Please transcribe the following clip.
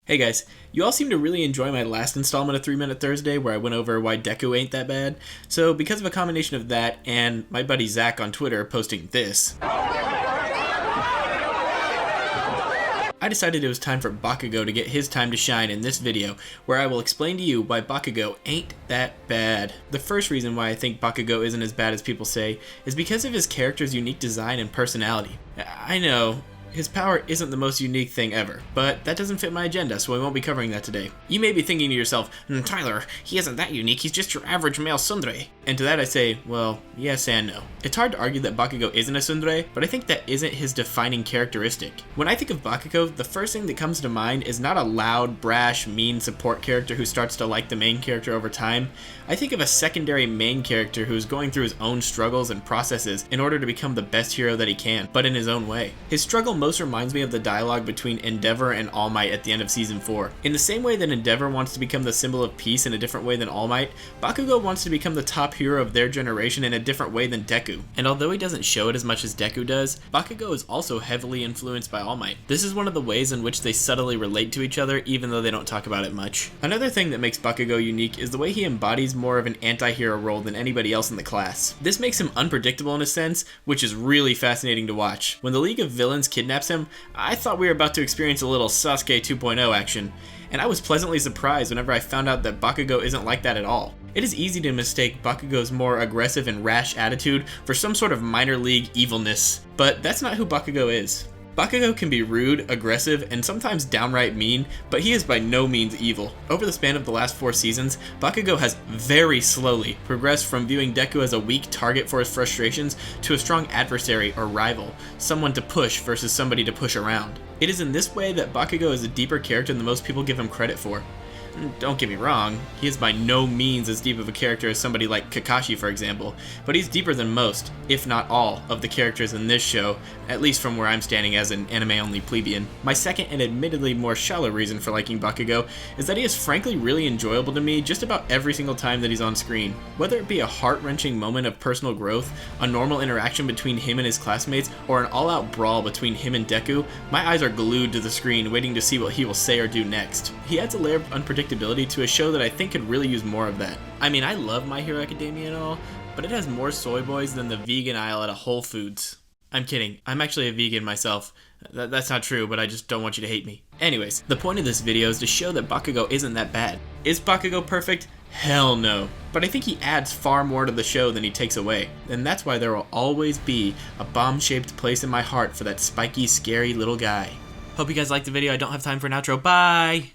Hey guys, you all seem to really enjoy my last installment of 3 Minute Thursday where I went over why Deku ain't that bad. So because of a combination of that and my buddy Zach on Twitter posting this, I decided it was time for Bakugo to get his time to shine in this video, where I will explain to you why Bakugo ain't that bad. The first reason why I think Bakugo isn't as bad as people say is because of his character's unique design and personality. I know, his power isn't the most unique thing ever, but that doesn't fit my agenda, so I won't be covering that today. You may be thinking to yourself, Tyler, he isn't that unique, he's just your average male tsundere. And to that I say, well, yes and no. It's hard to argue that Bakugo isn't a tsundere, but I think that isn't his defining characteristic. When I think of Bakugo, the first thing that comes to mind is not a loud, brash, mean support character who starts to like the main character over time. I think of a secondary main character who's going through his own struggles and processes in order to become the best hero that he can, but in his own way. His struggle most reminds me of the dialogue between Endeavor and All Might at the end of Season 4. In the same way that Endeavor wants to become the symbol of peace in a different way than All Might, Bakugo wants to become the top hero of their generation in a different way than Deku. And although he doesn't show it as much as Deku does, Bakugo is also heavily influenced by All Might. This is one of the ways in which they subtly relate to each other even though they don't talk about it much. Another thing that makes Bakugo unique is the way he embodies more of an anti-hero role than anybody else in the class. This makes him unpredictable in a sense, which is really fascinating to watch. When the League of Villains kidnaps him, I thought we were about to experience a little Sasuke 2.0 action, and I was pleasantly surprised whenever I found out that Bakugo isn't like that at all. It is easy to mistake Bakugo's more aggressive and rash attitude for some sort of minor league evilness, but that's not who Bakugo is. Bakugo can be rude, aggressive, and sometimes downright mean, but he is by no means evil. Over the span of the last 4 seasons, Bakugo has very slowly progressed from viewing Deku as a weak target for his frustrations to a strong adversary or rival, someone to push versus somebody to push around. It is in this way that Bakugo is a deeper character than most people give him credit for. Don't get me wrong, he is by no means as deep of a character as somebody like Kakashi, for example, but he's deeper than most, if not all, of the characters in this show, at least from where I'm standing as an anime-only plebeian. My second and admittedly more shallow reason for liking Bakugo is that he is frankly really enjoyable to me just about every single time that he's on screen. Whether it be a heart-wrenching moment of personal growth, a normal interaction between him and his classmates, or an all-out brawl between him and Deku, my eyes are glued to the screen waiting to see what he will say or do next. He adds a layer of unpredictability to a show that I think could really use more of that. I mean, I love My Hero Academia and all, but it has more soy boys than the vegan aisle at a Whole Foods. I'm kidding, I'm actually a vegan myself. That's not true, but I just don't want you to hate me. Anyways, the point of this video is to show that Bakugo isn't that bad. Is Bakugo perfect? Hell no. But I think he adds far more to the show than he takes away. And that's why there will always be a bomb-shaped place in my heart for that spiky, scary little guy. Hope you guys liked the video. I don't have time for an outro. Bye!